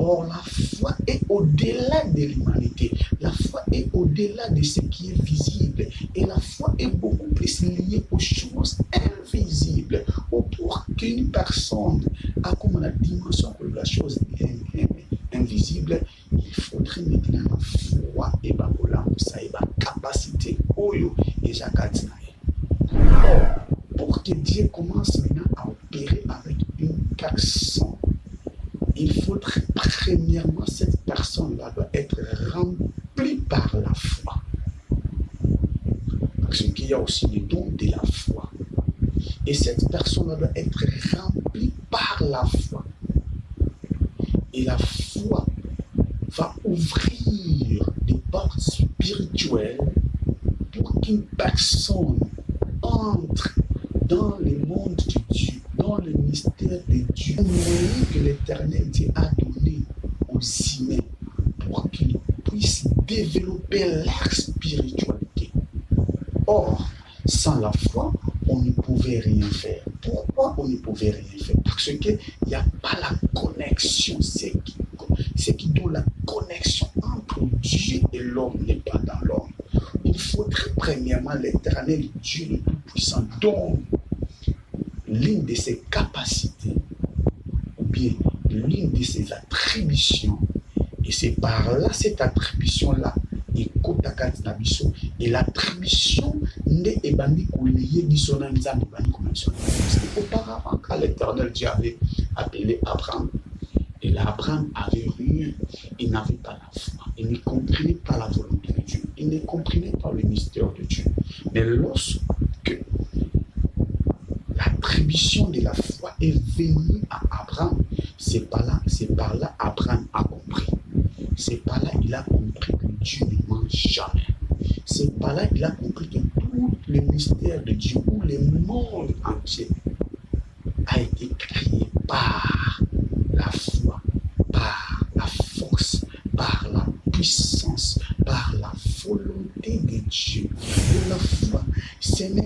Or, la foi est au-delà de l'humanité. La foi est au-delà de ce qui est visible. Et la foi est beaucoup plus liée aux choses invisibles. Pour qu'une personne a comme la dimension de la chose invisible, il faudrait maintenant la foi et la capacité. Oyo et Jacques. Pour que Dieu commence maintenant à opérer avec une personne, il faudrait premièrement cette personne-là doit être remplie par la foi. Parce qu'il y a aussi le don de la foi. Et cette personne-là doit être remplie par la foi. Et la foi va ouvrir des portes spirituelles pour qu'une personne entre dans le monde de Dieu, dans le mystère de Dieu, un moyen que l'Éternel Dieu a donné aux humains pour qu'ils puissent développer leur spiritualité. Or, sans la foi, on ne pouvait rien faire. Pourquoi on ne pouvait rien faire? Parce qu'il n'y a pas la connexion. C'est qui dont la connexion entre Dieu et l'homme n'est pas dans l'homme. Il faudrait premièrement l'Éternel Dieu le Tout-Puissant donne l'une de ses capacités ou bien l'une de ses attributions. Et c'est par là, cette attribution-là, et l'attribution n'est ebandi liée dissonance. Auparavant, quand l'Éternel Dieu avait appelé Abraham, et là, Abraham avait rien, il n'avait pas la foi, il ne comprenait pas la volonté de Dieu, il ne comprenait pas le mystère de Dieu. Mais lorsque l'attribution de la foi est venue à Abraham, c'est par là Abraham a compris. C'est par là il a compris que Dieu ne ment jamais. C'est par là il a compris que tout le mystère de Dieu, ou le monde entier, a été créé par la foi, par la force, par la puissance, par la volonté de Dieu. Et la foi, c'est un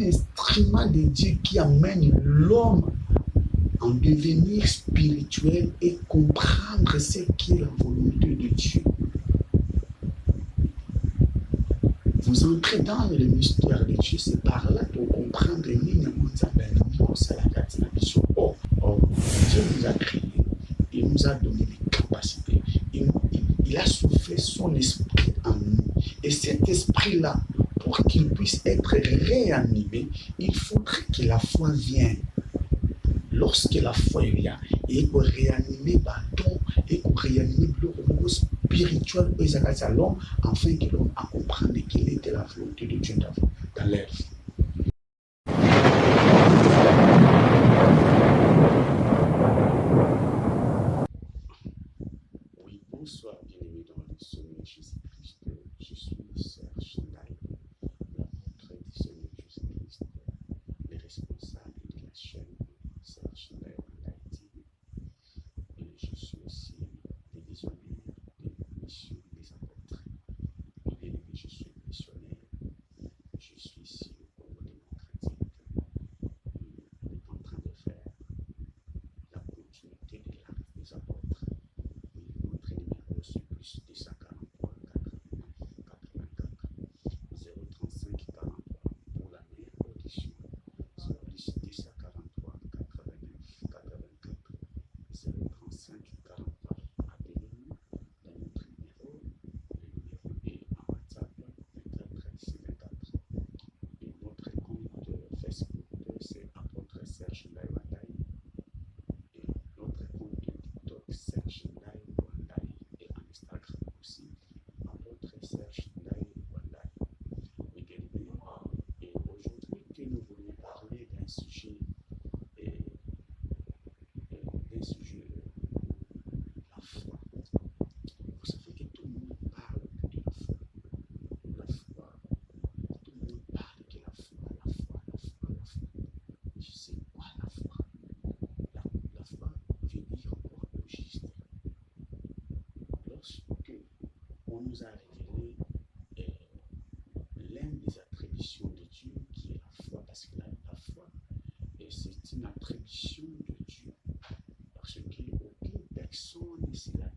instrument de Dieu qui amène l'homme en devenir spirituel et comprendre ce qu'est la volonté de Dieu. Vous entrez dans le mystère de Dieu, c'est par là pour comprendre Dieu nous a créés, il nous a donné des capacités, il a soufflé son esprit en nous. Et cet esprit-là, pour qu'il puisse être réanimé, il faudrait que la foi vienne. Lorsque la foi vient, et pour réanimer bâton, et pour réanimer le spirituel, à l'homme, afin que l'homme a compris quelle était la volonté de Dieu dans l'être. Oui, bonsoir, bienvenue dans le Seigneur Jésus-Christ. Je suis Serge Ndaï, l'apôtre du Seigneur Jésus-Christ, le responsable de la chaîne Serge Ndaï TV. Et je suis aussi le visionnaire des missions des apôtres. Et je suis missionnaire, je suis ici au Congo démocratique. On est en train de faire la continuité de l'arc des apôtres. Notre numéro c'est plus 243 89 84 035 43 pour la meilleure audition. C'est plus 243 89 84 035 43. Appelez-nous dans notre numéro. Le numéro est en WhatsApp 13 24. Et notre compte Facebook c'est apôtre Serge Ndaï. Et notre compte TikTok Serge Ndaï et en Instagram aussi apôtre Serge Ndaï. Et aujourd'hui que nous voulons parler d'un sujet la foi. Vous savez que tout le monde parle de la foi. La foi. Tout le monde parle de la foi, la foi, la foi, la foi. Je sais quoi la foi? La foi veut dire quoi au juste? Lorsque on nous a révélé l'une des attributions de Dieu qui est la foi, parce que la foi, c'est une attribution de Dieu, parce qu'aucune personne ne se la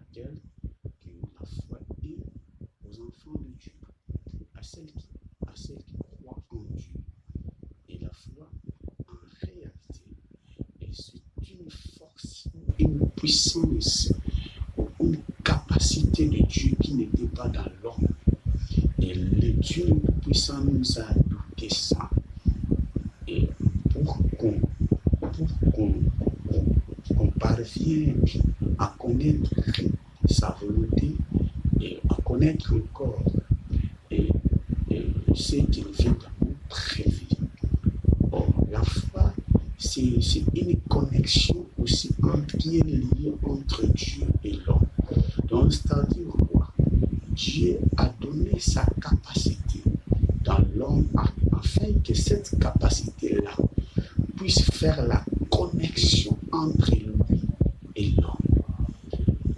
laquelle que la foi est aux enfants de Dieu, à celles qui croient en Dieu. Et la foi, en réalité, c'est une force, une puissance, une capacité de Dieu qui n'était pas dans l'homme. Et le Dieu puissant nous a doté ça. Et pour qu'on parvienne à connaître sa volonté et à connaître encore et ce qu'il vient de nous prélever. Or, la foi, c'est une connexion aussi qui est liée entre Dieu et l'homme. Donc, c'est-à-dire quoi? Dieu a donné sa capacité dans l'homme afin que cette capacité-là puisse faire la connexion entre lui et l'homme.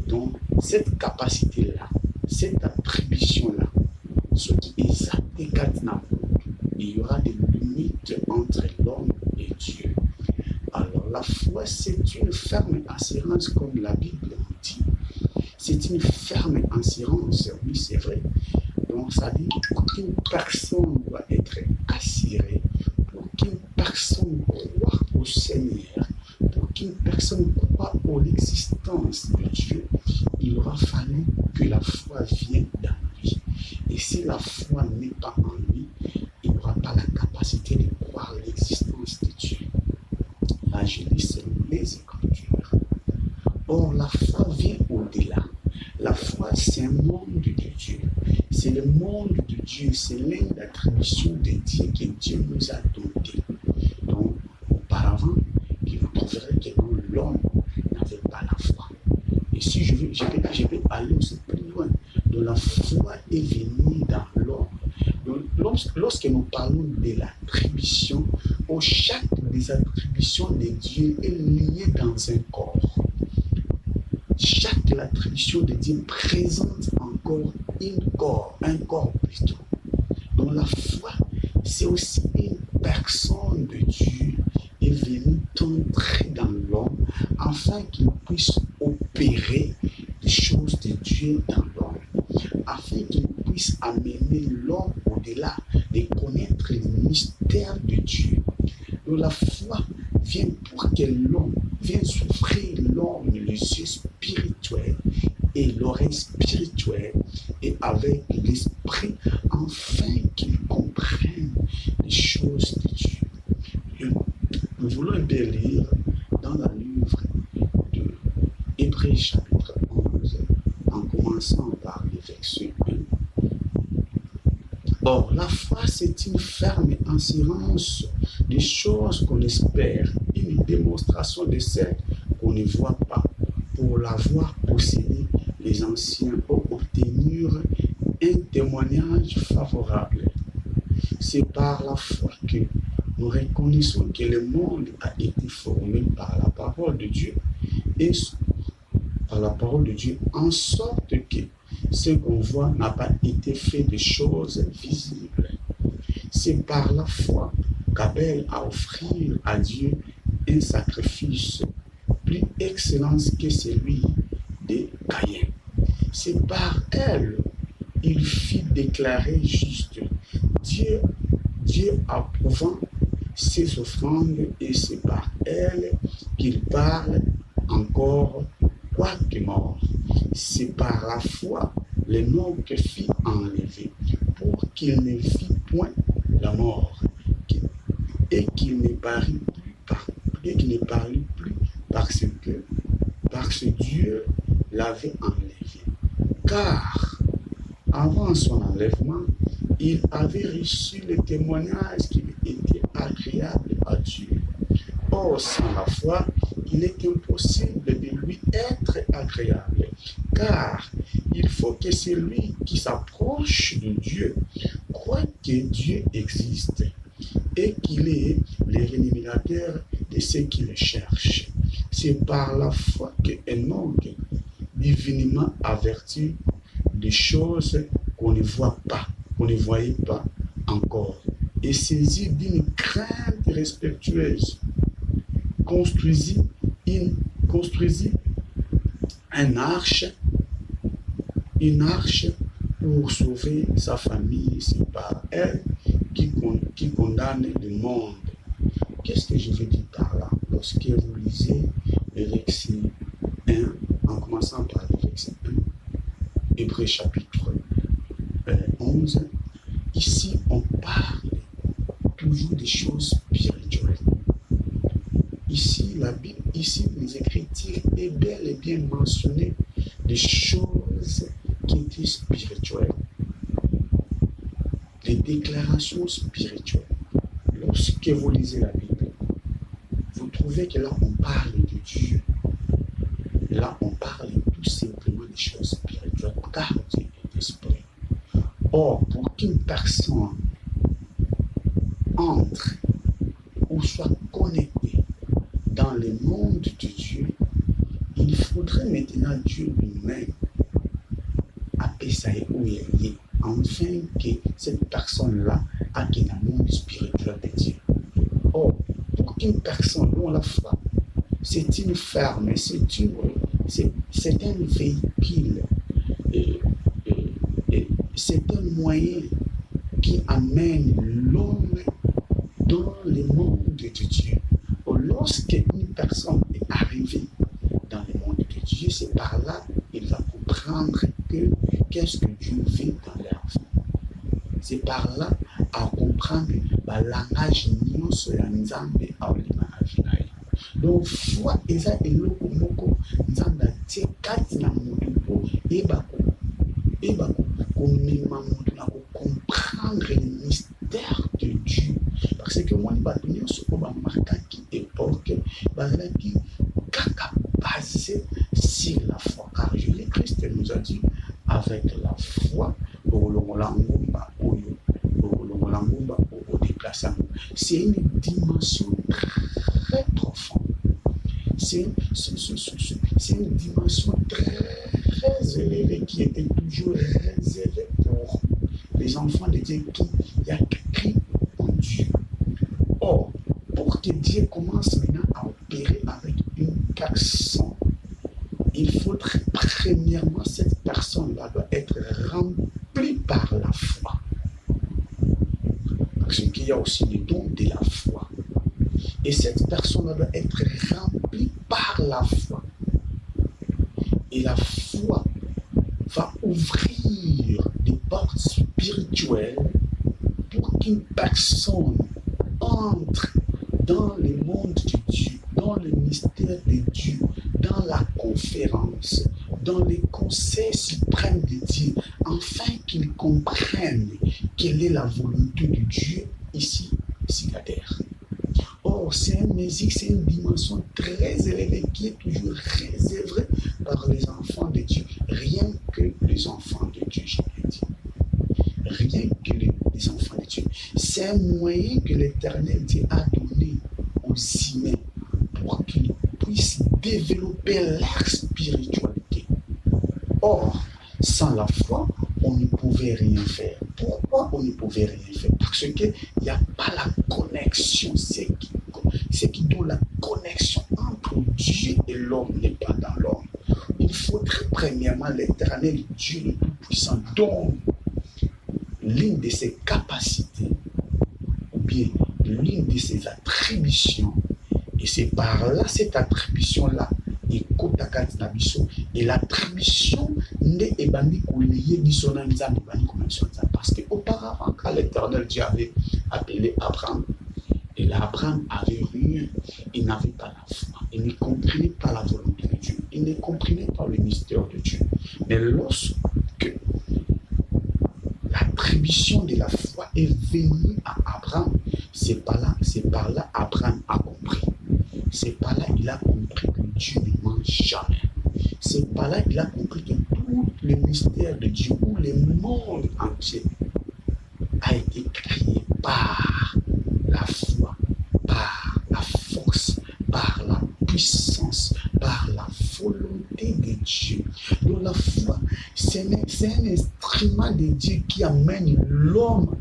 Donc, cette capacité-là, cette attribution-là, ce qui est exactement, il y aura des limites entre l'homme et Dieu. Alors, la foi, c'est une ferme assurance, comme la Bible dit. C'est une ferme assurance, oui, c'est vrai. Donc, ça dit qu'une personne doit être assurée, pour qu'une personne croie au Seigneur, pour qu'une personne croie en l'existence de Dieu, il aura fallu que la foi vienne dans lui. Et si la foi n'est pas en lui, il n'aura pas la capacité de croire l'existence de Dieu. Là, je lis selon les Écritures. Or, la foi vient au-delà. La foi, c'est un monde de Dieu. C'est le monde de Dieu. C'est l'une des attributions de Dieu que Dieu nous a dotées. Donc, auparavant, vous trouverez que l'homme n'avait pas la foi. Et si je vais aller aussi plus loin. Donc, la foi est venue dans l'homme. Donc, lorsque nous parlons de l'attribution, chaque des attributions de Dieu est liée dans un corps. Chaque attribution de Dieu présente encore un corps plutôt. Donc la foi, c'est aussi une personne de Dieu est venue entrer dans l'homme afin qu'il puisse opérer les choses de Dieu dans l'homme, afin qu'il puisse amener l'homme au-delà de connaître les mystères de Dieu. Donc la foi vient pour que l'homme vienne s'offrir l'homme les yeux spirituels et l'oreille spirituelle et avec l'esprit afin qu'il comprenne les choses de Dieu. Nous voulons un peu lire dans le livre de Hébreux chapitre 11 en commençant par les versets 1. Or, la foi, c'est une ferme assurance des choses qu'on espère, une démonstration de celles qu'on ne voit pas. Pour l'avoir possédé, les anciens ont obtenu un témoignage favorable. C'est par la foi que nous reconnaissons que le monde a été formé par la parole de Dieu et par la parole de Dieu, en sorte que ce qu'on voit n'a pas été fait de choses visibles. C'est par la foi qu'Abel a offert à Dieu un sacrifice plus excellent que celui de Caïn. C'est par elle il fit déclarer juste. Dieu approuvant ses offrandes et c'est par elle qu'il parle encore quoique mort. C'est par la foi l'Enoch fut enlevé pour qu'il ne vit point la mort et qu'il ne parut plus parce que Dieu l'avait enlevé. Car avant son enlèvement, il avait reçu le témoignage qu'il était agréable à Dieu. Or, sans la foi, il est impossible de lui être agréable, car il faut que celui qui s'approche de Dieu croit que Dieu existe et qu'il est le rémunérateur de ceux qui le cherchent. C'est par la foi qu'Enoch, divinement averti des choses qu'on ne voit pas, qu'on ne voyait pas encore, et saisi d'une crainte respectueuse, construisit un arche une arche pour sauver sa famille. C'est pas elle qui condamne le monde. Qu'est-ce que je veux dire par là? Lorsque vous lisez le verset 1, en commençant par le verset 1, Hébreux chapitre 11, ici on parle toujours des choses spirituelles. Ici, la Bible, ici, les Écritures est bel et bien mentionné des choses qui étaient spirituelles, des déclarations spirituelles. Lorsque vous lisez la Bible, vous trouvez que là, on parle de Dieu. Là, on parle tout simplement des choses spirituelles, car Dieu est esprit. Or, pour qu'une personne entre ou soit connectée dans le monde de Dieu, il faudrait maintenant Dieu lui-même appeler ça où il est, afin que cette personne-là ait un monde spirituel de Dieu. Or, pour qu'une personne dont la foi, c'est une ferme, c'est un véhicule, c'est un moyen qui amène l'homme dans le monde de Dieu. Lorsqu'une personne est arrivée dans le monde de Dieu, c'est par là qu'il va comprendre qu'est-ce que Dieu fait dans leur vie. C'est par là à comprendre le langage nyonso ya Nzambe aolima na vie na ye. Donc foi eza eloko moko Nzambe atie kati na moto po yeba komema moto na comprendre le mystère de Dieu. Parce que moi, bato nyonso oyo bamarkaki époque bazalaki kaka basé sur la foi. Car Jésus-Christ nous a dit, avec la foi, c'est une dimension très profonde. C'est une dimension très élevée qui était toujours réservée pour les enfants de Dieu qui y a cru en Dieu. Or, pour que Dieu commence maintenant à opérer avec une personne, il faudrait premièrement cette personne-là doit être remplie par la foi. Parce qu'il y a aussi le don de la foi. Et cette personne-là doit être remplie par la foi. Et la foi va ouvrir des portes spirituelles pour qu'une personne entre dans le monde de Dieu, dans le mystère de Dieu, dans la conférence, dans les conseils suprêmes de Dieu, afin qu'ils comprennent quelle est la volonté de Dieu ici sur la terre. Or, c'est un musique, c'est une dimension très élevée qui est toujours réservée par les enfants de Dieu. Rien que les enfants de Dieu, je l'ai dit. Rien que les enfants de Dieu. C'est un moyen que l'Éternel Dieu a donné aux humains pour qu'ils puissent développer leur spiritualité. Or, sans la foi, on ne pouvait rien faire. Pourquoi on ne pouvait rien faire? Parce qu'il n'y a pas la connexion. C'est qui donne la connexion entre Dieu et l'homme n'est pas dans l'homme. Il faudrait premièrement l'Éternel Dieu le Tout-Puissant donne l'une de ses capacités ou bien l'une de ses attributions. Et c'est par là, cette attribution-là, et l'attribution n'est ebandi liée parce qu'auparavant, quand l'Éternel Dieu avait appelé Abraham, et l'Abraham avait rien, il n'avait pas la foi, il ne comprenait pas la volonté de Dieu, il ne comprenait pas le mystère de Dieu. Mais lorsque l'attribution de la foi est venue à Abraham, c'est par là Abraham a compris. C'est par là il a compris que Dieu ne ment jamais. C'est par là il a compris que tout le mystère de Dieu, ou le monde entier, a été créé par la foi, par la force, par la puissance, par la volonté de Dieu. Donc la foi, c'est un instrument de Dieu qui amène l'homme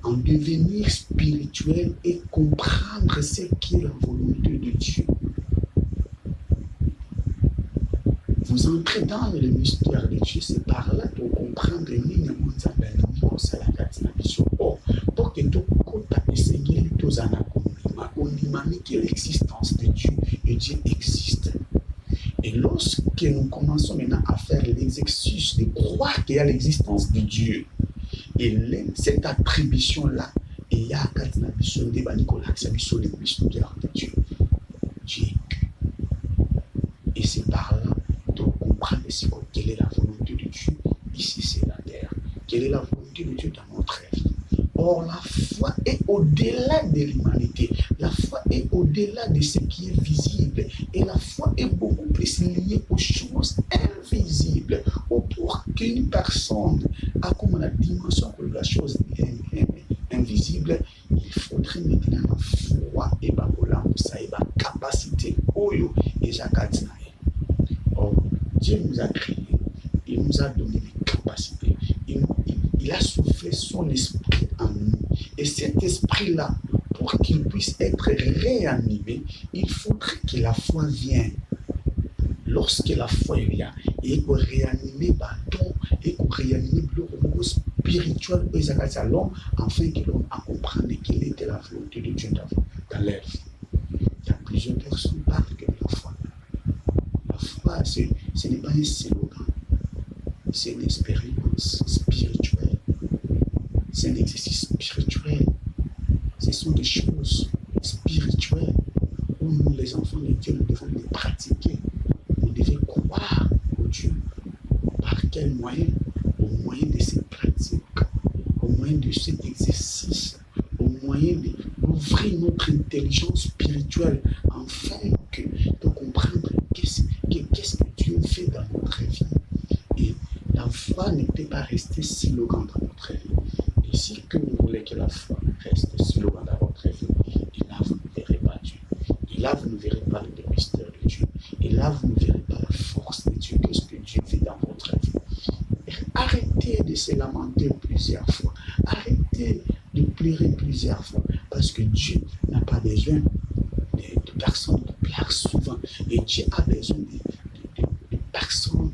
en devenir spirituel et comprendre ce qu'est la volonté de Dieu. vous entrez dans le mystère de Dieu, c'est par là pour comprendre pour que tout côté essayer tous que l'existence de Dieu et Dieu existe. Et lorsque nous commençons maintenant à faire l'exercice de croire qu'il y a l'existence de Dieu, et cette attribution-là, il y a le mystère de Dieu. Dieu. Et c'est par là de comprendre quelle est la volonté de Dieu ici sur la terre. Quelle est la volonté de Dieu dans notre vie. Or, la foi est au-delà de l'humanité. La foi est au-delà de ce qui est visible. Et la foi est beaucoup plus liée aux choses invisibles. Pour qu'une personne a comme la dimension de la chose invisible, il faudrait maintenant la foi et la capacité. Or, Dieu nous a créés. Il nous a donné des capacités. Il a soufflé son esprit en nous. Et cet esprit-là, pour qu'il puisse être réanimé, il faudrait que la foi vienne. Lorsque la foi vient, et qu'on réanime bâton, et qu'on réanime le spirituel, afin que l'on comprenne quelle était la volonté de Dieu dans leur vie. Il y a plusieurs personnes qui parlent de la foi. La foi, ce n'est pas un slogan. C'est une expérience spirituelle. C'est un exercice spirituel. Ce sont des choses spirituelles où nous, les enfants de Dieu, nous devons les pratiquer. Vous devez croire au Dieu. Par quel moyen? Au moyen de ces pratiques, au moyen de cet exercice, au moyen d'ouvrir notre intelligence spirituelle afin de comprendre qu'est-ce que Dieu fait dans notre vie. Et la foi ne peut pas rester slogan dans notre vie. Et si que vous voulez que la foi reste slogan dans votre vie, et là vous ne verrez pas Dieu. Et là vous ne verrez pas le mystère de Dieu. Et là vous ne verrez pas la force de Dieu. Qu'est-ce que Dieu fait dans votre vie? Et arrêtez de se lamenter plusieurs fois. Arrêtez de pleurer plusieurs fois. Parce que Dieu n'a pas besoin de personnes qui pleurent souvent. Et Dieu a besoin de personnes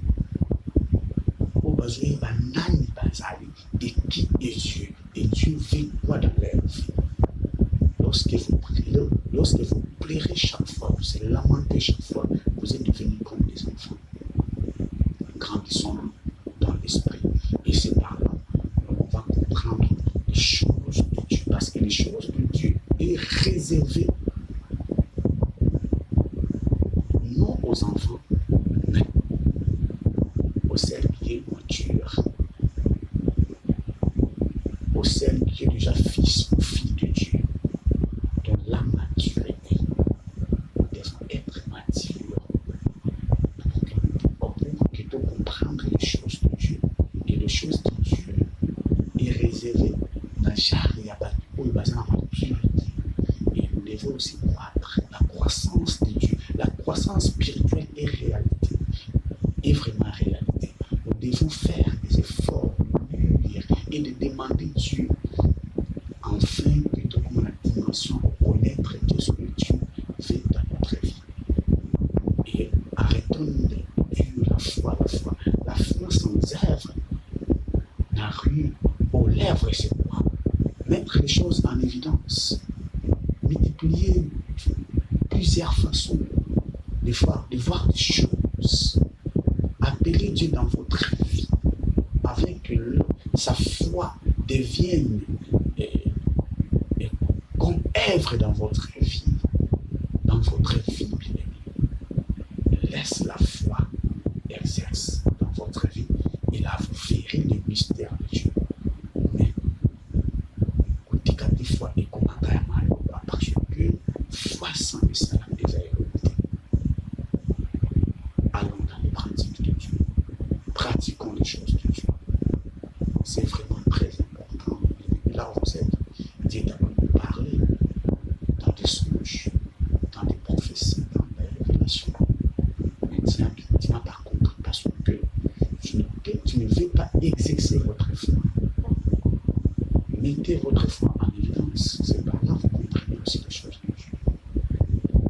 et qui est Dieu. Et Dieu fait quoi dans leur vie? Lorsque vous pleurez chaque fois, vous se lamentez chaque fois, vous êtes devenus comme des enfants. Grandissons dans l'esprit. Et c'est par là qu'on va comprendre les choses de Dieu. Parce que les choses de Dieu est réservées non aux enfants, mais aux celles qui est mature, aux celles qui est déjà fils ou fille de Dieu, dont la maturité doit être mature pour que tu comprendre les choses de Dieu. Et les choses de Dieu est réservée dans la maturité. Et nous devons aussi croître la croissance de Dieu. La croissance spirituelle est réalité, est vraiment réalité. Nous devons faire des efforts de lire et de demander Dieu afin que nous avons la dimension de connaître qu'est-ce que Dieu fait dans notre vie. Et arrêtons de dire la foi. La foi sans œuvre n'a rien aux lèvres, c'est quoi? Mettre les choses en évidence, multiplier plusieurs façons de voir des choses, appeler Dieu dans votre vie, afin que sa foi devienne comme œuvre dans votre vie, laisse la foi exerce dans votre vie, et là vous verrez le mystère de Dieu. Mais des fois, et comment parce que foi sans le salam déjà est remonté. Allons dans les pratiques de Dieu. Pratiquons les choses de Dieu. C'est vraiment très important. Et là, vous êtes, Dieu t'a parlé dans des songes, dans des prophéties, dans des révélations. Mais tu n'as par contre, parce que tu ne veux pas exercer votre foi. Mettez votre foi en évidence. C'est par là que vous comprenez aussi les choses de Dieu.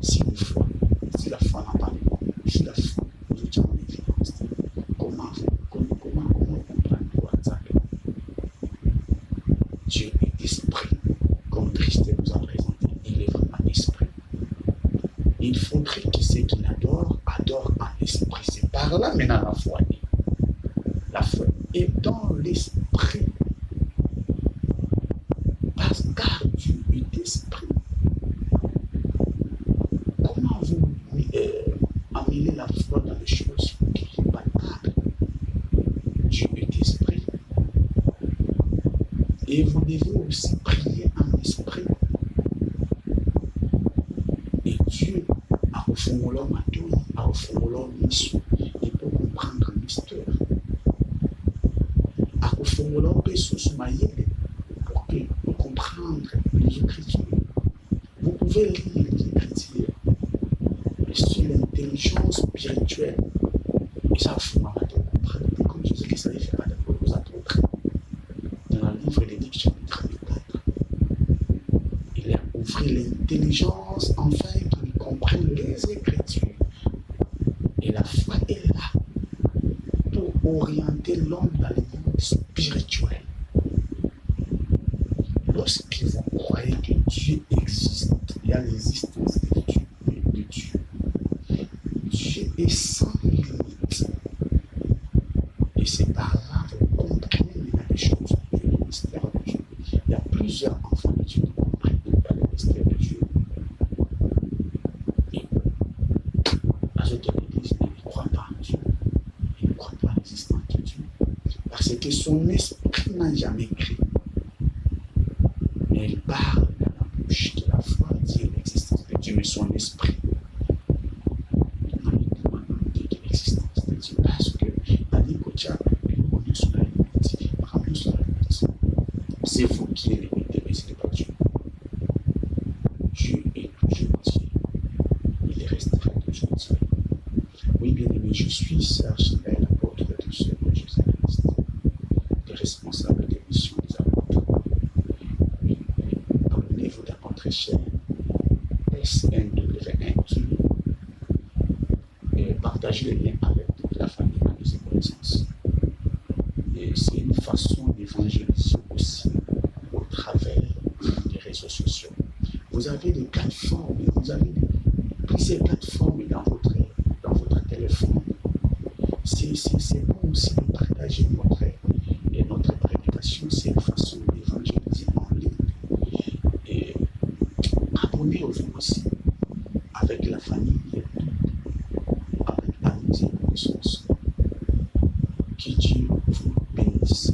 Si la foi n'a pas de si la foi nous tient en évidence, Par là maintenant la foi est. La foi est dans l'esprit. Car Dieu est esprit. Comment vous amenez la foi dans les choses qui sont palpables? Dieu est esprit. Et vous devez aussi prier en esprit. Et Dieu a formulé ma douille, a formulé mission. Et pour comprendre le mystère, a formulé un peu sous ma yelle pour comprendre les Écritures. Vous pouvez lire les Écritures sur l'intelligence spirituelle. Et ça vous de comprendre. Comme Jésus qui savait faire avec vos apôtres. Dans le livre des Luc, chapitre 4, il a ouvert l'intelligence afin qu'ils comprennent les Écritures. Et la foi est là pour orienter l'homme dans le monde spirituel. Lorsque vous croyez que Dieu existe, il y a l'existence de Dieu. Dieu est sans limite. Et c'est par là que vous comprenez les choses de Dieu, le mystère de Dieu. Il y a plusieurs enfants de Dieu qui comprennent le mystère de Dieu. Et les autres disent, ils ne croient pas en Dieu. Ils ne croient pas à l'existence de Dieu. Parce que son esprit n'a jamais créé. Mais il parle dans la bouche de la foi, dit l'existence de Dieu, mais son esprit n'a demandé de l'existence de Dieu. Parce que Ali Kocha, nous on est sur la limite. Ramène sur la limite. C'est vous qui êtes limité, mais ce n'est pas Dieu. Dieu est toujours Dieu. Il restera toujours Dieu. Oui, bien aimé, je suis Serge Sibel, l'apôtre de Seigneur Jésus-Christ, le responsable des missions des apôtres. Abonnez-vous dans notre chaîne SNW1 et partagez le lien avec toute la famille et les connaissances. Et c'est une façon d'évangéliser aussi au travers des réseaux sociaux. Vous avez des plateformes, vous avez plusieurs plateformes dans votre téléphone. C'est bon aussi de partager notre prédication. C'est une façon d'évangéliser en ligne. Et abonnez-vous aussi avec la famille, avec amis et connaissances. Que Dieu vous bénisse.